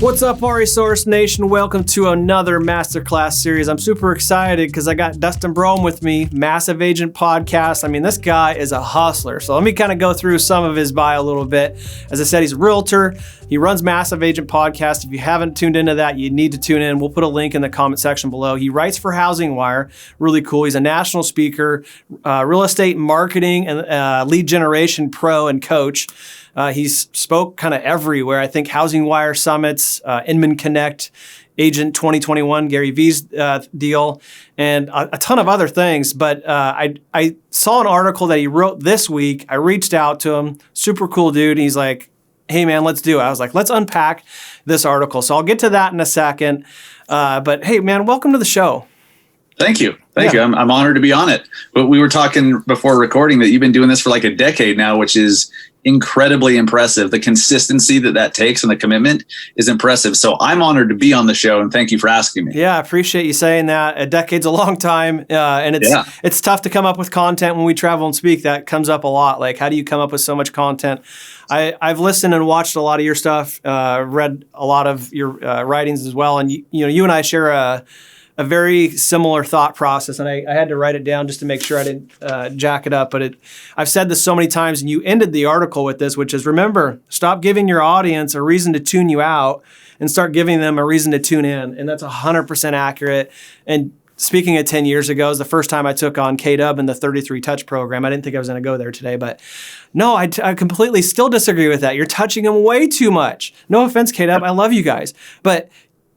What's up, Resource Nation? Welcome to another Masterclass series. I'm super excited because I got Dustin Brohm with me, Massive Agent Podcast. I mean, this guy is a hustler. So let me kind of go through some of his bio a little bit. As I said, he's a realtor. He runs Massive Agent Podcast. If you haven't tuned into that, you need to tune in. We'll put a link in the comment section below. He writes for Housing Wire. Really cool. He's a national speaker, real estate marketing and lead generation pro and coach. He's spoke kind of everywhere. I think Housing Wire Summits, Inman Connect, Agent 2021, Gary V's deal, and a ton of other things. But I saw an article that he wrote this week. I reached out to him. Super cool dude. He's like, hey, man, let's do it. I was like, let's unpack this article. So I'll get to that in a second. But hey, man, welcome to the show. Thank you. Thank you. I'm honored to be on it. But we were talking before recording that you've been doing this for like a decade now, which is incredibly impressive. The consistency that takes and the commitment is impressive. So I'm honored to be on the show, and thank you for asking me. Yeah, I appreciate you saying that. A decade's a long time, and it's tough to come up with content when we travel and speak. That comes up a lot. Like, how do you come up with so much content? I've listened and watched a lot of your stuff, read a lot of your writings as well, and you and I share a very similar thought process, and I had to write it down just to make sure I didn't jack it up. But I've said this so many times, and you ended the article with this, which is, remember, stop giving your audience a reason to tune you out and start giving them a reason to tune in. And that's 100% accurate. And speaking of 10 years ago, it was the first time I took on K-Dub in the 33 Touch program. I didn't think I was going to go there today, but no, I completely still disagree with that. You're touching them way too much. No offense, K-Dub. I love you guys. But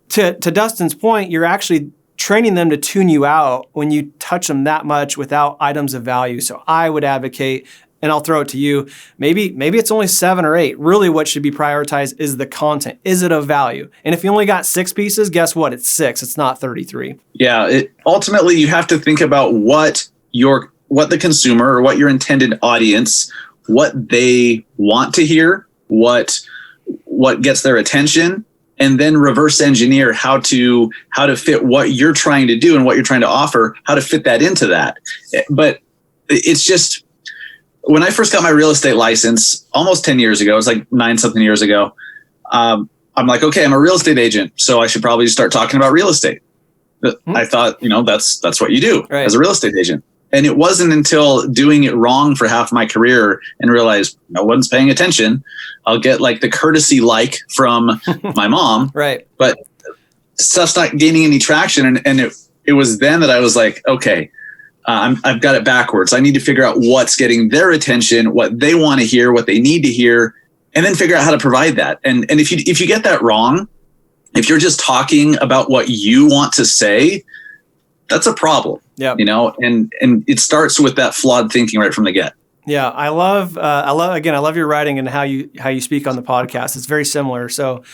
to Dustin's point, you're actually training them to tune you out when you touch them that much without items of value. So I would advocate, and I'll throw it to you, maybe it's only 7 or 8. Really what should be prioritized is the content. Is it of value? And if you only got 6 pieces, guess what? It's 6. It's not 33. Yeah. Ultimately, you have to think about what the consumer or what your intended audience, what they want to hear, what gets their attention, and then reverse engineer how to fit what you're trying to do and what you're trying to offer, how to fit that into that. But it's just, when I first got my real estate license almost 10 years ago, it was like 9-something years ago. I'm like, okay, I'm a real estate agent, so I should probably start talking about real estate. I thought, that's what you do as a real estate agent. And it wasn't until doing it wrong for half my career and realized no one's paying attention. I'll get like the courtesy from my mom, right? But stuff's not gaining any traction. And it was then that I was like, okay, I've got it backwards. I need to figure out what's getting their attention, what they want to hear, what they need to hear, and then figure out how to provide that. And if you get that wrong, if you're just talking about what you want to say, that's a problem. Yeah. And it starts with that flawed thinking right from the get. Yeah, I love your writing and how you speak on the podcast. It's very similar. So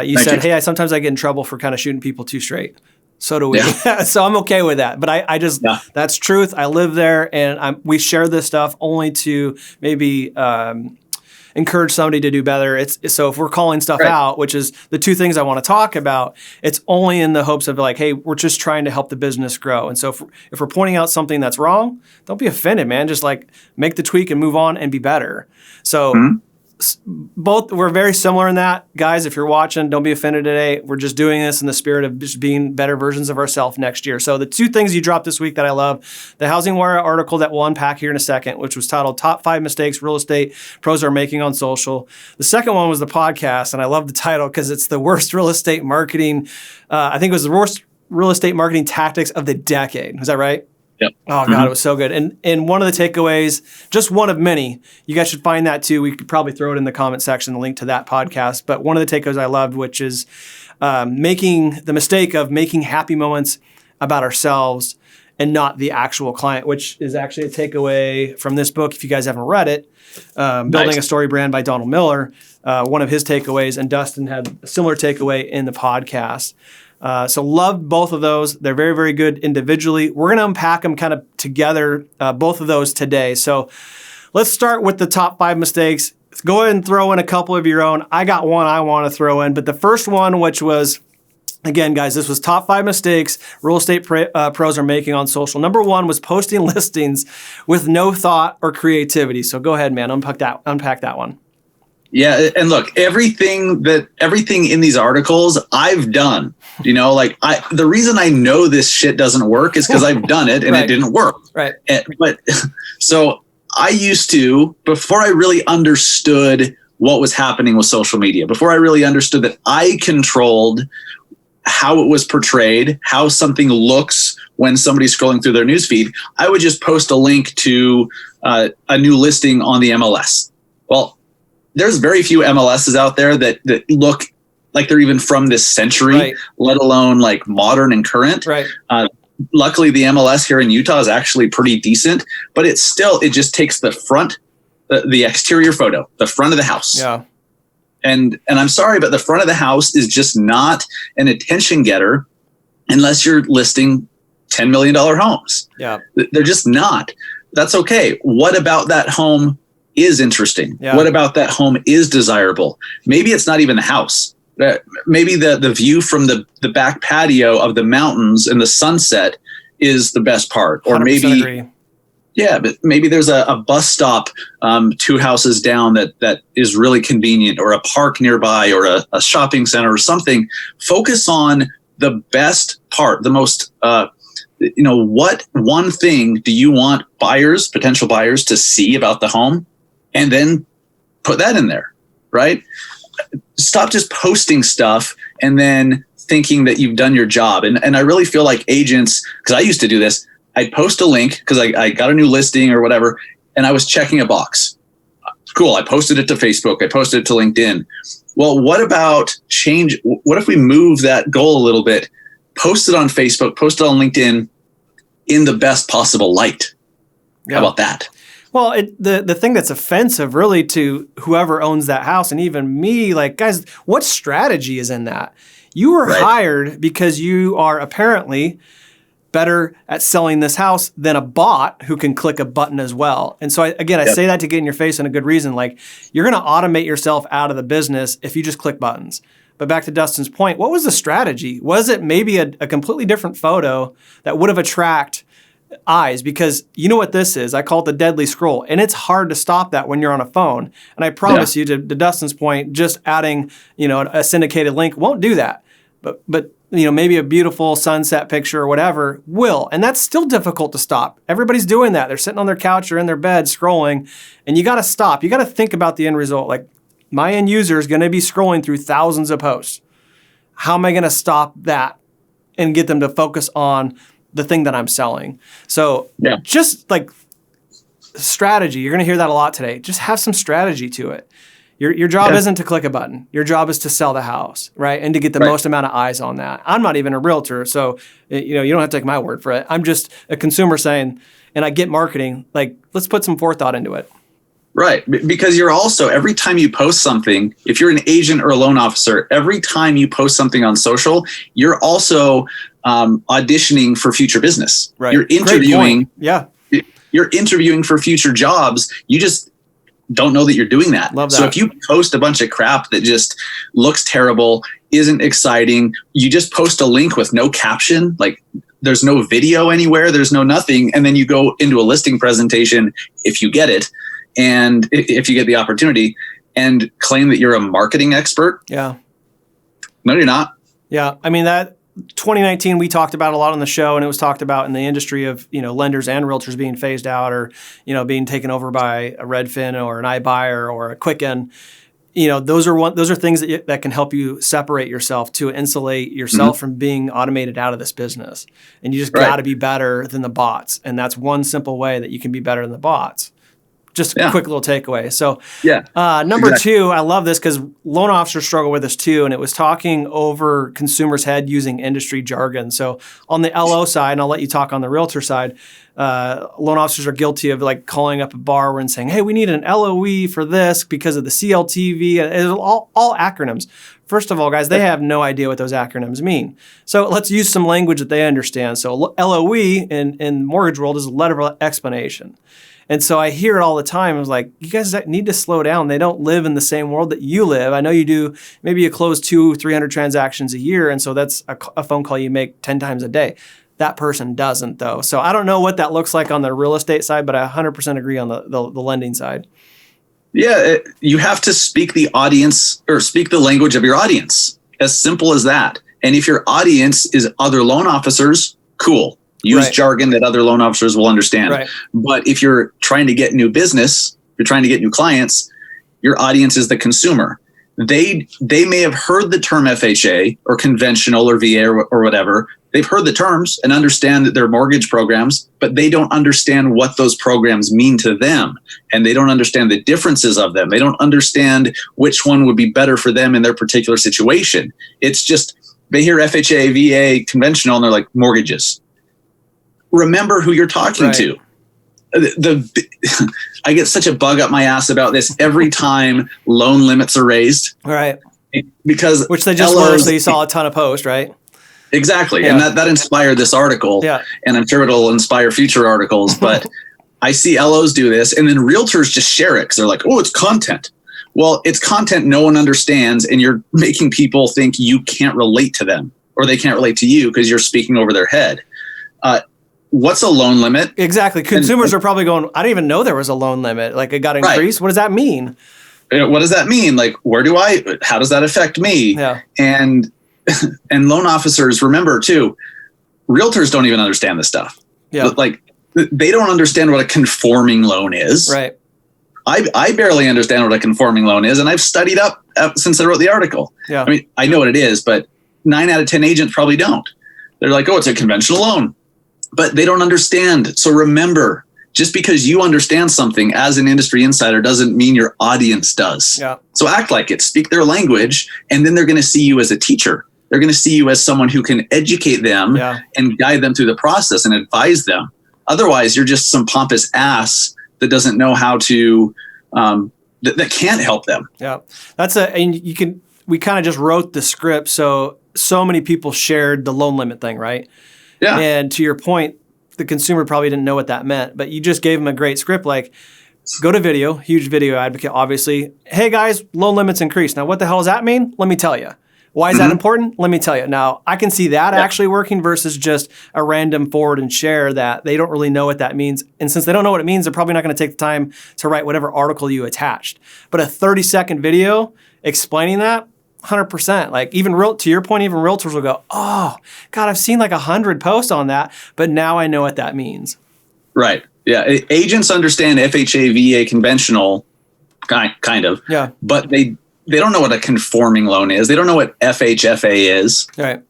you said, hey, sometimes I get in trouble for kind of shooting people too straight. So do we. Yeah. So I'm okay with that. But I just that's truth. I live there, and we share this stuff only to maybe encourage somebody to do better. So if we're calling stuff out, which is the 2 things I want to talk about, it's only in the hopes of like, hey, we're just trying to help the business grow. And so if we're pointing out something that's wrong, don't be offended, man. Just like make the tweak and move on and be better. So both, we're very similar in that. Guys, if you're watching, don't be offended today. We're just doing this in the spirit of just being better versions of ourselves next year. So the 2 things you dropped this week that I love, the Housing Wire article that we'll unpack here in a second, which was titled Top 5 Mistakes Real Estate Pros Are Making on Social. The second one was the podcast, and I love the title because it's the worst real estate marketing. I think it was the worst real estate marketing tactics of the decade. Is that right? Yep. Oh, God, it was so good. And one of the takeaways, just one of many, you guys should find that too. We could probably throw it in the comment section, the link to that podcast. But one of the takeaways I loved, which is making the mistake of making happy moments about ourselves and not the actual client, which is actually a takeaway from this book. If you guys haven't read it, Building a Story Brand by Donald Miller, one of his takeaways, and Dustin had a similar takeaway in the podcast. So loved both of those. They're very, very good individually. We're going to unpack them kind of together, both of those today. So let's start with the top 5 mistakes. Go ahead and throw in a couple of your own. I got one I want to throw in, but the first one, which was, again, guys, this was top 5 mistakes real estate pros are making on social. Number 1 was posting listings with no thought or creativity. So go ahead, man, unpack that one. Yeah, and look, everything in these articles I've done. Like the reason I know this shit doesn't work is because I've done it and Right. it didn't work. Right. But so I used to, before I really understood what was happening with social media, before I really understood that I controlled how it was portrayed, how something looks when somebody's scrolling through their newsfeed, I would just post a link to a new listing on the MLS. Well, there's very few MLSs out there that look like they're even from this century, right, let alone like modern and current. Right. Luckily, the MLS here in Utah is actually pretty decent, but it just takes the front, the exterior photo, the front of the house. Yeah. And I'm sorry, but the front of the house is just not an attention getter unless you're listing $10 million homes. Yeah. They're just not. That's okay. What about that home is interesting? Yeah. What about that home is desirable? Maybe it's not even the house. Maybe the view from the back patio of the mountains and the sunset is the best part. Or maybe, agree. Yeah, but maybe there's a bus stop 2 houses down that is really convenient, or a park nearby, or a shopping center or something. Focus on the best part, the most, what one thing do you want potential buyers to see about the home? And then put that in there, right? Stop just posting stuff and then thinking that you've done your job. And I really feel like agents, because I used to do this, I'd post a link because I got a new listing or whatever, and I was checking a box. Cool, I posted it to Facebook, I posted it to LinkedIn. Well, what if we move that goal a little bit, post it on Facebook, post it on LinkedIn in the best possible light? Yeah. How about that? Well, the thing that's offensive really to whoever owns that house, and even me, like, guys, what strategy is in that? You were hired because you are apparently better at selling this house than a bot who can click a button as well. And so, I say that to get in your face, and a good reason. Like, you're going to automate yourself out of the business if you just click buttons. But back to Dustin's point, what was the strategy? Was it maybe a completely different photo that would have attracted eyes? Because you know what this is? I call it the deadly scroll. And it's hard to stop that when you're on a phone. And I promise you, to Dustin's point, just adding, a syndicated link won't do that. But maybe a beautiful sunset picture or whatever will. And that's still difficult to stop. Everybody's doing that. They're sitting on their couch or in their bed scrolling. And you got to stop. You got to think about the end result. Like, my end user is going to be scrolling through thousands of posts. How am I going to stop that and get them to focus on the thing that I'm selling? So just like strategy, you're going to hear that a lot today. Just have some strategy to it. Your job isn't to click a button. Your job is to sell the house, right? And to get the most amount of eyes on that. I'm not even a realtor, so you don't have to take my word for it. I'm just a consumer saying, and I get marketing, like, let's put some forethought into it. Right. Because you're also, every time you post something, if you're an agent or a loan officer, every time you post something on social, you're also auditioning for future business. Right. You're interviewing. Yeah. You're interviewing for future jobs. You just don't know that you're doing that. Love that. So if you post a bunch of crap that just looks terrible, isn't exciting, you just post a link with no caption, like there's no video anywhere, there's no nothing, and then you go into a listing presentation, if you get it, and if you get the opportunity, and claim that you're a marketing expert. Yeah. No, you're not. Yeah. I mean, that 2019, we talked about a lot on the show, and it was talked about in the industry of, lenders and realtors being phased out, or, being taken over by a Redfin or an iBuyer or a Quicken. Those are things that can help you separate yourself, to insulate yourself from being automated out of this business. And you just got to be better than the bots. And that's one simple way that you can be better than the bots. Just a quick little takeaway. So number two, I love this because loan officers struggle with this too. And it was talking over consumers' head using industry jargon. So on the LO side, and I'll let you talk on the realtor side, loan officers are guilty of like calling up a borrower and saying, hey, we need an LOE for this because of the CLTV. It's all acronyms. First of all, guys, they have no idea what those acronyms mean. So let's use some language that they understand. So LOE in mortgage world is a letter of explanation. And so I hear it all the time. I was like, you guys need to slow down. They don't live in the same world that you live. I know you do. Maybe you close 200-300 transactions a year. And so that's a phone call you make 10 times a day. That person doesn't, though. So I don't know what that looks like on the real estate side, but I 100% agree on the lending side. Yeah, you have to speak the audience or speak the language of your audience. As simple as that. And if your audience is other loan officers, cool. Use jargon that other loan officers will understand. Right. But if you're trying to get new business, you're trying to get new clients, your audience is the consumer. They may have heard the term FHA or conventional or VA or whatever. They've heard the terms and understand that they're mortgage programs, but they don't understand what those programs mean to them. And they don't understand the differences of them. They don't understand which one would be better for them in their particular situation. It's just they hear FHA, VA, conventional, and they're like, mortgages. Remember who you're talking to. I get such a bug up my ass about this every time loan limits are raised. Right. Because which they just were, so you saw a ton of posts, right? Exactly. Yeah. And that inspired this article. Yeah. And I'm sure it'll inspire future articles. But I see LOs do this, and then realtors just share it because they're like, oh, it's content. Well, it's content no one understands, and you're making people think you can't relate to them or they can't relate to you because you're speaking over their head. What's a loan limit? Exactly. Consumers are probably going, I didn't even know there was a loan limit. Like, it got increased. Right. What does that mean? What does that mean? Like, how does that affect me? Yeah. And loan officers, remember too, realtors don't even understand this stuff. Yeah. Like, they don't understand what a conforming loan is. Right. I barely understand what a conforming loan is, and I've studied up since I wrote the article. Yeah. I mean, I know what it is, but 9 out of 10 agents probably don't. They're like, oh, it's a conventional loan. But they don't understand. So remember, just because you understand something as an industry insider doesn't mean your audience does. Yeah. So act like it, speak their language, and then they're going to see you as a teacher. They're going to see you as someone who can educate them and guide them through the process and advise them. Otherwise, you're just some pompous ass that doesn't know how to, that can't help them. Yeah. We kind of just wrote the script. So many people shared the loan limit thing, right? Yeah. And to your point, the consumer probably didn't know what that meant, but you just gave them a great script. Like, go to video, huge video advocate, obviously. Hey guys, loan limits increased. Now, what the hell does that mean? Let me tell you. Why is that important? Let me tell you. Now, I can see that actually working versus just a random forward and share that they don't really know what that means. And since they don't know what it means, they're probably not going to take the time to write whatever article you attached. But a 30-second video explaining that, 100%. Like, even to your point, even realtors will go, oh, God, I've seen like 100 posts on that, but now I know what that means. Right. Yeah. Agents understand FHA, VA, conventional, kind of. Yeah. But they don't know what a conforming loan is. They don't know what FHFA is. Right.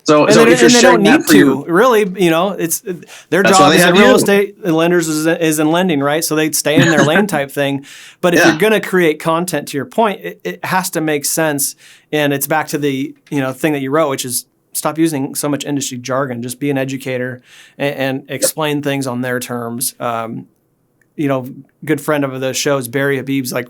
So if you're sharing that for you, really, it's their job as a real estate lenders is in lending, right? So they stay in their lane type thing. But if you're going to create content, to your point, it has to make sense. And it's back to the thing that you wrote, which is stop using so much industry jargon. Just be an educator and explain things on their terms. Good friend of the show is Barry Habib's like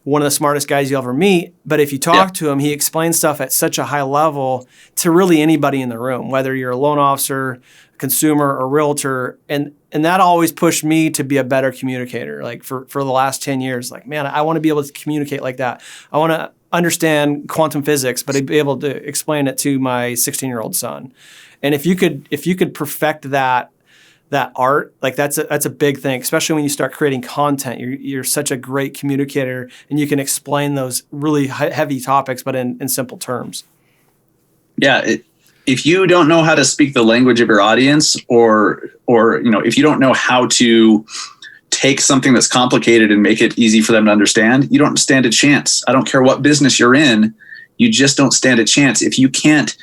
one of the smartest guys you'll ever meet. But if you talk to him, he explains stuff at such a high level to really anybody in the room, whether you're a loan officer, consumer, or realtor. And that always pushed me to be a better communicator. Like for the last 10 years, like, man, I want to be able to communicate like that. I want to understand quantum physics, but I'd be able to explain it to my 16-year-old son. And if you could perfect that art, like that's a big thing, especially when you start creating content. You're such a great communicator, and you can explain those really heavy topics, but in simple terms. Yeah. If you don't know how to speak the language of your audience, or if you don't know how to take something that's complicated and make it easy for them to understand, you don't stand a chance. I don't care what business you're in, you just don't stand a chance. If you can't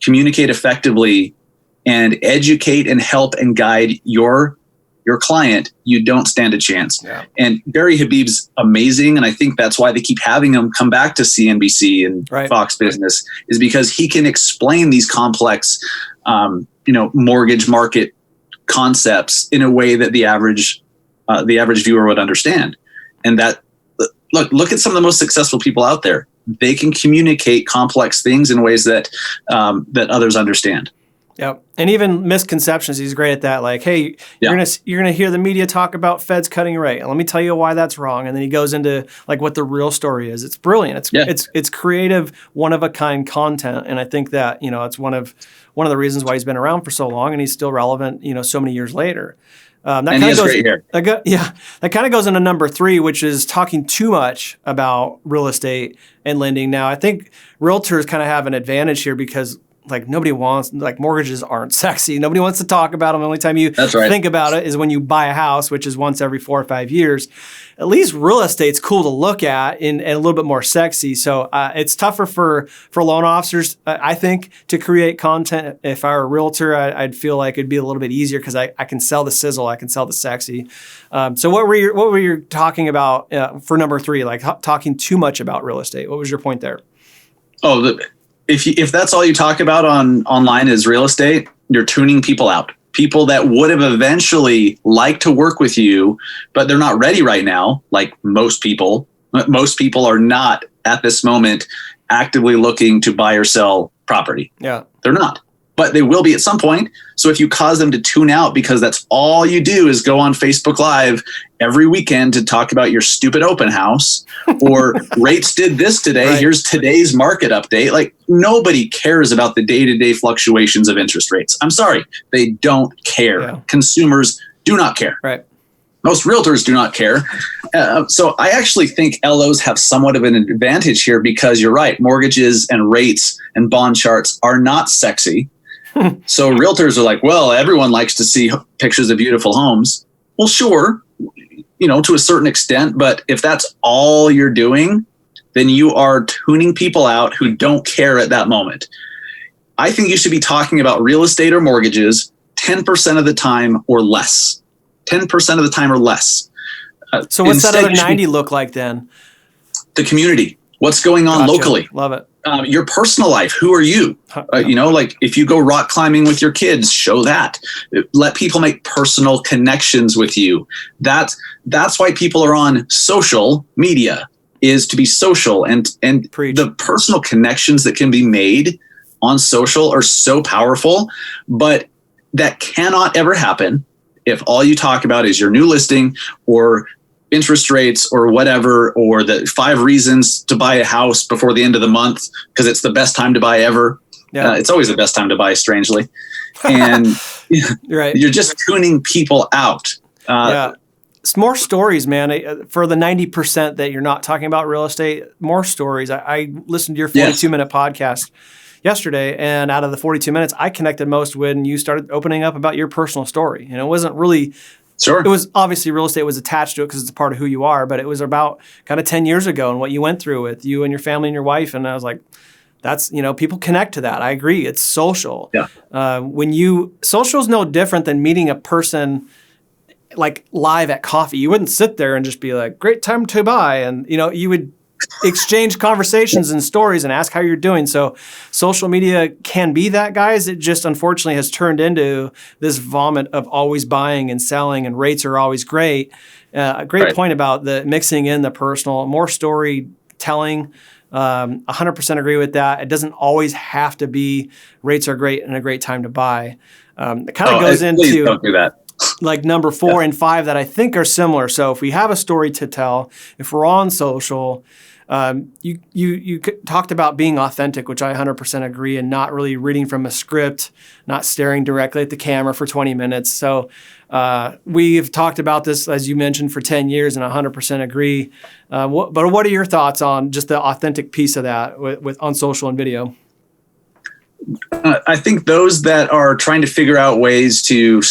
communicate effectively and educate and help and guide your client, you don't stand a chance. Yeah. And Barry Habib's amazing, and I think that's why they keep having him come back to CNBC and Fox Business, is because he can explain these complex, mortgage market concepts in a way that the average viewer would understand. And that look at some of the most successful people out there. They can communicate complex things in ways that others understand. Yeah, and even misconceptions, he's great at that. Like, hey, you're gonna hear the media talk about Feds cutting rate, and let me tell you why that's wrong. And then he goes into like what the real story is. It's brilliant. It's creative, one of a kind content, and I think that it's one of the reasons why he's been around for so long, and he's still relevant. So many years later. And he has great hair. That kind of goes into number 3, which is talking too much about real estate and lending. Now, I think realtors kind of have an advantage here because nobody wants, mortgages aren't sexy. Nobody wants to talk about them. The only time you think about it is when you buy a house, which is once every 4 or 5 years. At least real estate's cool to look at and a little bit more sexy. So it's tougher for loan officers, I think, to create content. If I were a realtor, I'd feel like it'd be a little bit easier because I can sell the sizzle, I can sell the sexy. So what were you talking about for number 3, talking too much about real estate? What was your point there? If that's all you talk about online is real estate, you're tuning people out. People that would have eventually liked to work with you, but they're not ready right now. Like most people are not at this moment actively looking to buy or sell property. Yeah, they're not, but they will be at some point. So if you cause them to tune out because that's all you do is go on Facebook Live every weekend to talk about your stupid open house or rates did this today. Right. Here's today's market update. Nobody cares about the day-to-day fluctuations of interest rates. I'm sorry. They don't care. Yeah. Consumers do not care. Right. Most realtors do not care. So I actually think LOs have somewhat of an advantage here because you're right. Mortgages and rates and bond charts are not sexy. So realtors are like, well, everyone likes to see pictures of beautiful homes. Well, sure, to a certain extent. But if that's all you're doing, then you are tuning people out who don't care at that moment. I think you should be talking about real estate or mortgages 10% of the time or less. 10% of the time or less. So what's that other 90 look like then? The community. What's going on locally? Love it. Your personal life. Who are you? If you go rock climbing with your kids, show that. Let people make personal connections with you. That's why people are on social media, is to be social. And the personal connections that can be made on social are so powerful, but that cannot ever happen if all you talk about is your new listing or interest rates or whatever, or the 5 reasons to buy a house before the end of the month because it's the best time to buy ever. Yeah. It's always the best time to buy, strangely. And right. You're just tuning people out. It's more stories, man. For the 90% that you're not talking about real estate, more stories. I listened to your 42-minute podcast yesterday, and out of the 42 minutes, I connected most when you started opening up about your personal story. It wasn't really... Sure. It was obviously real estate was attached to it because it's a part of who you are, but it was about kind of 10 years ago and what you went through with you and your family and your wife. And I was like, that's, people connect to that. I agree. It's social. Yeah. Social is no different than meeting a person live at coffee. You wouldn't sit there and just be like, great time to buy. And, you would exchange conversations and stories and ask how you're doing. So social media can be that, guys. It just unfortunately has turned into this vomit of always buying and selling, and rates are always great. A great point about the mixing in the personal, more storytelling. 100% agree with that. It doesn't always have to be rates are great and a great time to buy. It kind of goes into don't do that. Number 4 and 5 that I think are similar. So if we have a story to tell, if we're on social, you talked about being authentic, which I 100% agree, and not really reading from a script, not staring directly at the camera for 20 minutes. So we've talked about this, as you mentioned, for 10 years, and I 100% agree. But what are your thoughts on just the authentic piece of that on social and video? I think those that are trying to figure out ways to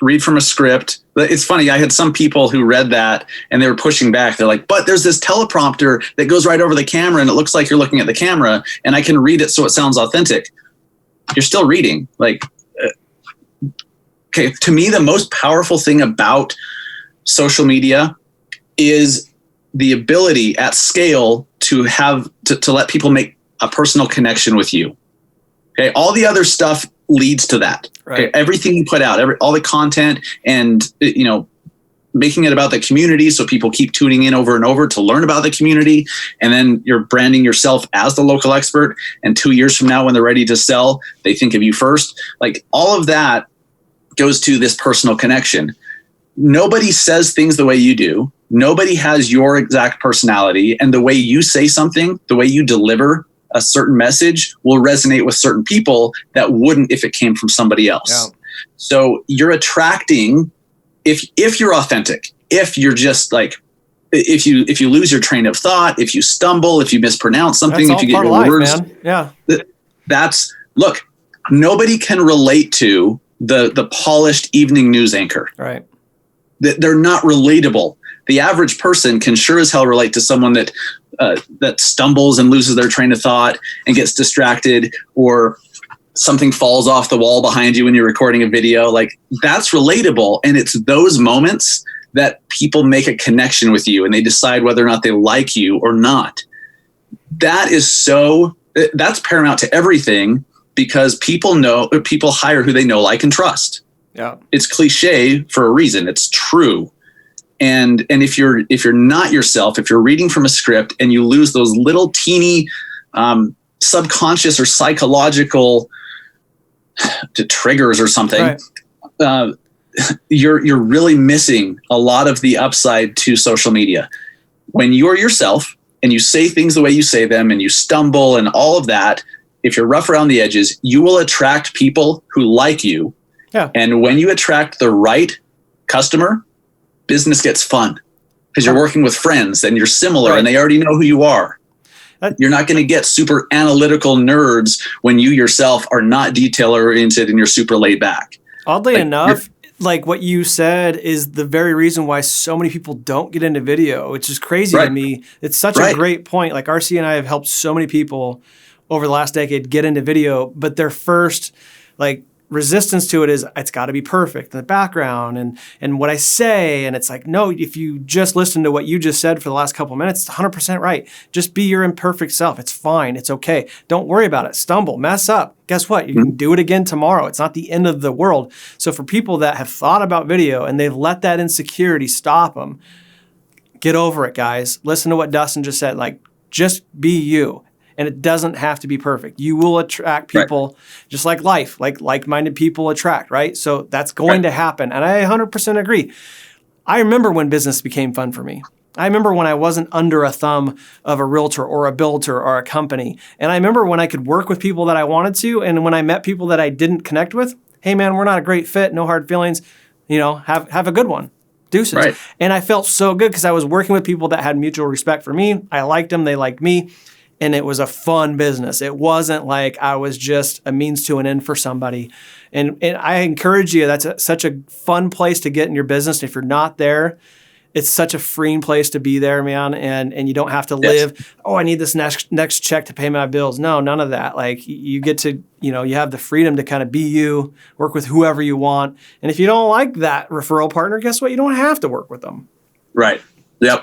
read from a script. It's funny. I had some people who read that and they were pushing back. They're like, but there's this teleprompter that goes right over the camera and it looks like you're looking at the camera and I can read it so it sounds authentic. You're still reading. Okay. To me, the most powerful thing about social media is the ability at scale to have to let people make a personal connection with you. Okay. All the other stuff leads to that. Right. Okay? Everything you put out, all the content, and making it about the community so people keep tuning in over and over to learn about the community, and then you're branding yourself as the local expert, and 2 years from now when they're ready to sell, they think of you first. All of that goes to this personal connection. Nobody says things the way you do. Nobody has your exact personality, and the way you say something, the way you deliver a certain message will resonate with certain people that wouldn't if it came from somebody else. Yeah. So you're attracting if you're authentic, if you're just like, if you lose your train of thought, if you stumble, if you mispronounce something, if you get your words, man. Yeah. That's, look, nobody can relate to the polished evening news anchor. Right. They're not relatable. The average person can sure as hell relate to someone that stumbles and loses their train of thought and gets distracted, or something falls off the wall behind you when you're recording a video. Like, that's relatable. And it's those moments that people make a connection with you and they decide whether or not they like you or not. That's paramount to everything, because people hire who they know, like, and trust. Yeah. It's cliche for a reason. It's true. And if you're not yourself, if you're reading from a script and you lose those little teeny subconscious or psychological triggers or something, right, you're really missing a lot of the upside to social media. When you're yourself and you say things the way you say them and you stumble and all of that, if you're rough around the edges, you will attract people who like you. Yeah. And when you attract the right customer, business gets fun, because you're working with friends and you're similar, right, and they already know who you are. You're not going to get super analytical nerds when you yourself are not detail oriented and you're super laid back. Oddly enough, like what you said is the very reason why so many people don't get into video, which is crazy to me. It's such a great point. Like, RC and I have helped so many people over the last decade get into video, but their first resistance to it is it's got to be perfect in the background and what I say. And it's like, no, if you just listen to what you just said for the last couple of minutes, it's 100% right. Just be your imperfect self. It's fine. It's okay. Don't worry about it. Stumble, mess up. Guess what? You can do it again tomorrow. It's not the end of the world. So for people that have thought about video and they've let that insecurity stop them, get over it, guys. Listen to what Dustin just said. Like, just be you. And it doesn't have to be perfect. You will attract people just like life, like-minded people attract, right? So that's going to happen. And I 100% agree. I remember when business became fun for me. I remember when I wasn't under a thumb of a realtor or a builder or a company. And I remember when I could work with people that I wanted to. And when I met people that I didn't connect with, hey man, we're not a great fit, no hard feelings, have a good one. Deuces. Right. And I felt so good because I was working with people that had mutual respect for me. I liked them, they liked me. And it was a fun business. It wasn't like I was just a means to an end for somebody. And I encourage you, that's such a fun place to get in your business. If you're not there, it's such a freeing place to be there, man. And you don't have to live, I need this next check to pay my bills. No, none of that. Like, you get to, you have the freedom to kind of be you, work with whoever you want. And if you don't like that referral partner, guess what? You don't have to work with them. Right. Yep.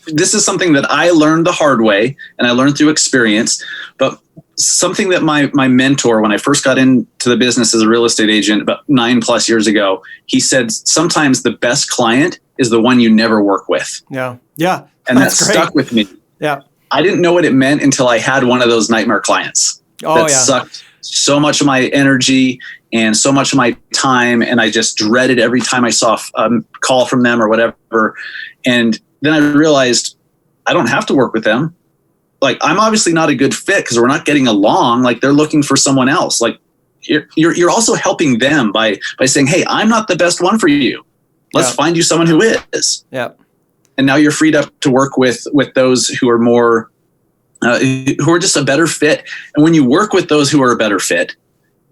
This is something that I learned the hard way, and I learned through experience, but something that my mentor, when I first got into the business as a real estate agent about 9+ years ago, he said, sometimes the best client is the one you never work with. Yeah. Yeah. And that stuck with me. Yeah. I didn't know what it meant until I had one of those nightmare clients that sucked so much of my energy and so much of my time. And I just dreaded every time I saw a call from them or whatever. And then I realized I don't have to work with them. Like, I'm obviously not a good fit because we're not getting along. Like, they're looking for someone else. Like, you're also helping them by saying, hey, I'm not the best one for you. Let's find you someone who is. Yeah. And now you're freed up to work with those who are more, who are just a better fit. And when you work with those who are a better fit,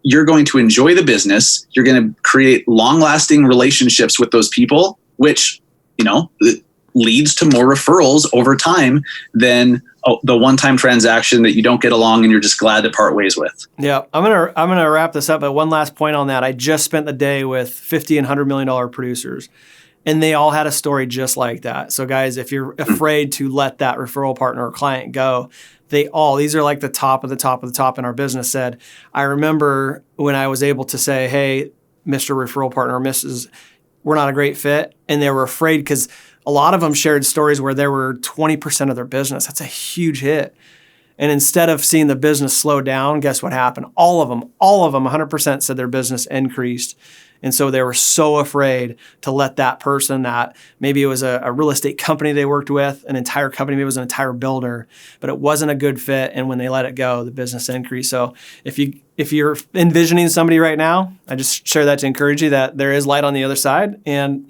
you're going to enjoy the business. You're going to create long-lasting relationships with those people, which, leads to more referrals over time than the one-time transaction that you don't get along and you're just glad to part ways with. Yeah, I'm gonna wrap this up, but one last point on that. I just spent the day with $50 and $100 million producers, and they all had a story just like that. So guys, if you're afraid to let that referral partner or client go, these are like the top of the top of the top in our business said, I remember when I was able to say, hey, Mr. Referral Partner, Mrs., we're not a great fit. And they were afraid because a lot of them shared stories where they were 20% of their business. That's a huge hit. And instead of seeing the business slow down, guess what happened? All of them, 100% said their business increased. And so they were so afraid to let that person that maybe it was a real estate company they worked with, an entire company, maybe it was an entire builder, but it wasn't a good fit. And when they let it go, the business increased. So if you're envisioning somebody right now, I just share that to encourage you that there is light on the other side, and,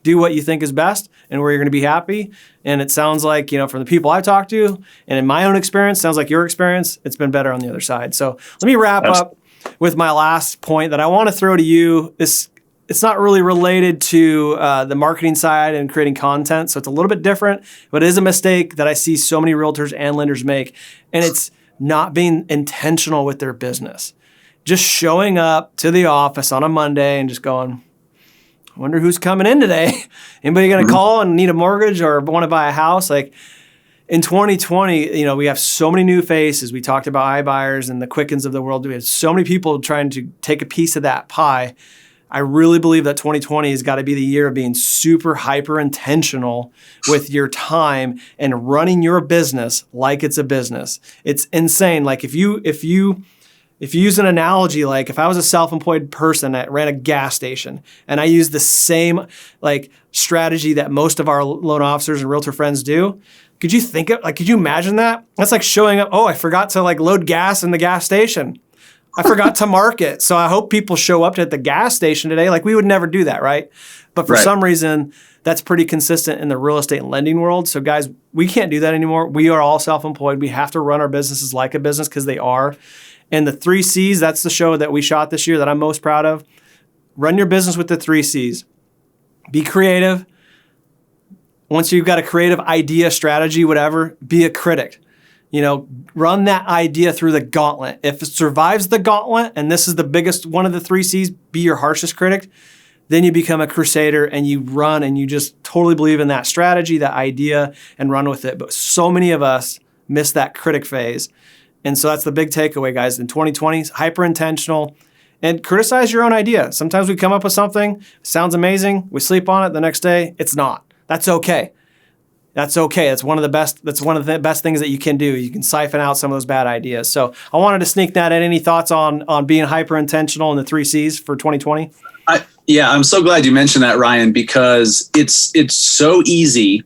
do what you think is best and where you're going to be happy. And it sounds like, from the people I've talked to and in my own experience, sounds like your experience, it's been better on the other side. So let me wrap up with my last point that I want to throw to you. It's not really related to the marketing side and creating content, so it's a little bit different, but it is a mistake that I see so many realtors and lenders make, and it's not being intentional with their business. Just showing up to the office on a Monday and just going, I wonder who's coming in today. Anybody going to call and need a mortgage or want to buy a house? Like, in 2020, we have so many new faces. We talked about iBuyers and the Quickens of the world. We have so many people trying to take a piece of that pie. I really believe that 2020 has got to be the year of being super hyper intentional with your time and running your business like it's a business. It's insane. Like if you use an analogy, like if I was a self-employed person that ran a gas station and I used the same strategy that most of our loan officers and realtor friends do, could you imagine that? That's like showing up, I forgot to load gas in the gas station. I forgot to mark it. So I hope people show up at the gas station today. Like, we would never do that, right? But for some reason, that's pretty consistent in the real estate and lending world. So guys, we can't do that anymore. We are all self-employed. We have to run our businesses like a business because they are. And the 3 C's, that's the show that we shot this year that I'm most proud of. Run your business with the 3 C's. Be creative. Once you've got a creative idea, strategy, whatever, be a critic. Run that idea through the gauntlet. If it survives the gauntlet, and this is the biggest one of the 3 C's, be your harshest critic, then you become a crusader and you run and you just totally believe in that strategy, that idea, and run with it. But so many of us miss that critic phase. And so that's the big takeaway, guys. In 2020, hyper intentional and criticize your own idea. Sometimes we come up with something, sounds amazing, we sleep on it, the next day, it's not. That's okay. That's okay. That's one of the best things that you can do. You can siphon out some of those bad ideas. So I wanted to sneak that in. Any thoughts on being hyper intentional in the 3 C's for 2020? I'm so glad you mentioned that, Ryan, because it's so easy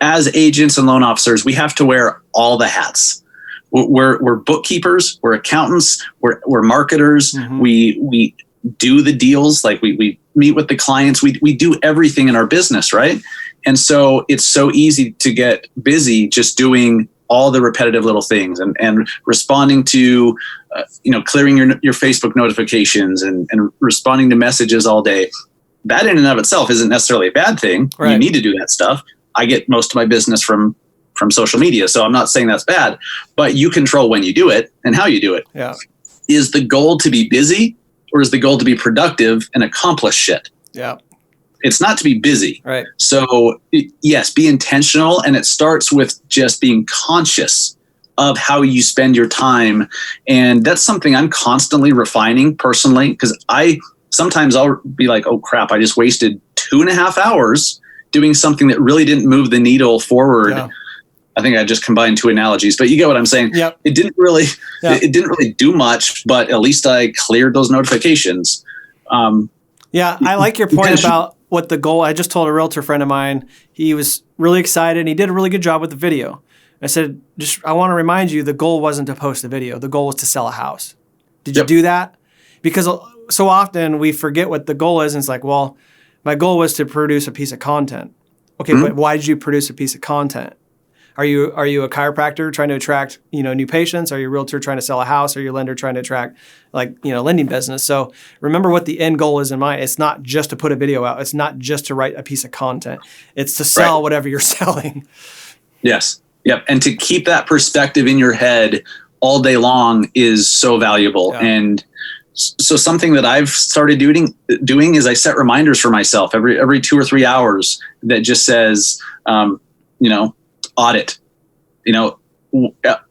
as agents and loan officers. We have to wear all the hats. We're bookkeepers, we're accountants, we're marketers. Mm-hmm. We do the deals, like we meet with the clients. We do everything in our business, right? And so it's so easy to get busy just doing all the repetitive little things and responding to, clearing your Facebook notifications and responding to messages all day. That in and of itself isn't necessarily a bad thing. Right. You need to do that stuff. I get most of my business from social media, so I'm not saying that's bad, but you control when you do it and how you do it. Yeah. Is the goal to be busy, or is the goal to be productive and accomplish shit? Yeah. It's not to be busy. Right. So yes, be intentional. And it starts with just being conscious of how you spend your time. And that's something I'm constantly refining personally, because sometimes I'll be like, oh crap, I just wasted 2.5 hours doing something that really didn't move the needle forward. Yeah. I think I just combined 2 analogies, but you get what I'm saying. Yep. It didn't really do much, but at least I cleared those notifications. I like your point about what the goal. I just told a realtor friend of mine, he was really excited and he did a really good job with the video. I said, I want to remind you, the goal wasn't to post a video. The goal was to sell a house. Did you do that? Because so often we forget what the goal is. And it's like, well, my goal was to produce a piece of content. Okay, but why did you produce a piece of content? Are you a chiropractor trying to attract, new patients? Are you a realtor trying to sell a house? Are you a lender trying to attract lending business? So remember what the end goal is in mind. It's not just to put a video out. It's not just to write a piece of content. It's to sell whatever you're selling. Yes. Yep. And to keep that perspective in your head all day long is so valuable. Yeah. And so something that I've started doing is I set reminders for myself every 2 or 3 hours that just says, audit,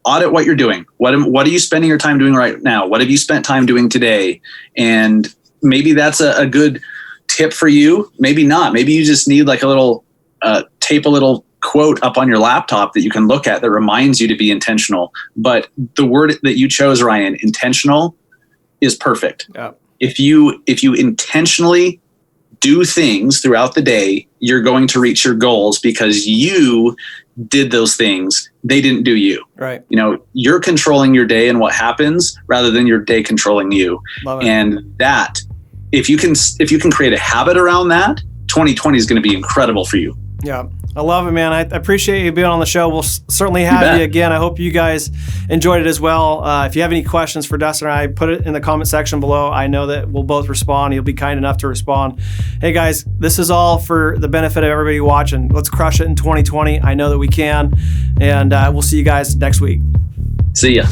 audit what you're doing. What are you spending your time doing right now? What have you spent time doing today? And maybe that's a good tip for you. Maybe not. Maybe you just need like a little, tape a little quote up on your laptop that you can look at that reminds you to be intentional. But the word that you chose, Ryan, intentional, is perfect. Yeah. if you intentionally do things throughout the day, you're going to reach your goals because you did those things. They didn't do you. Right. You know, you're controlling your day and what happens rather than your day controlling you. Love it. And that, if you can create a habit around that, 2020 is going to be incredible for you. Yeah. I love it, man. I appreciate you being on the show. We'll certainly have you again. I hope you guys enjoyed it as well. If you have any questions for Dustin or I, put it in the comment section below. I know that we'll both respond. He'll be kind enough to respond. Hey, guys, this is all for the benefit of everybody watching. Let's crush it in 2020. I know that we can. And we'll see you guys next week. See ya.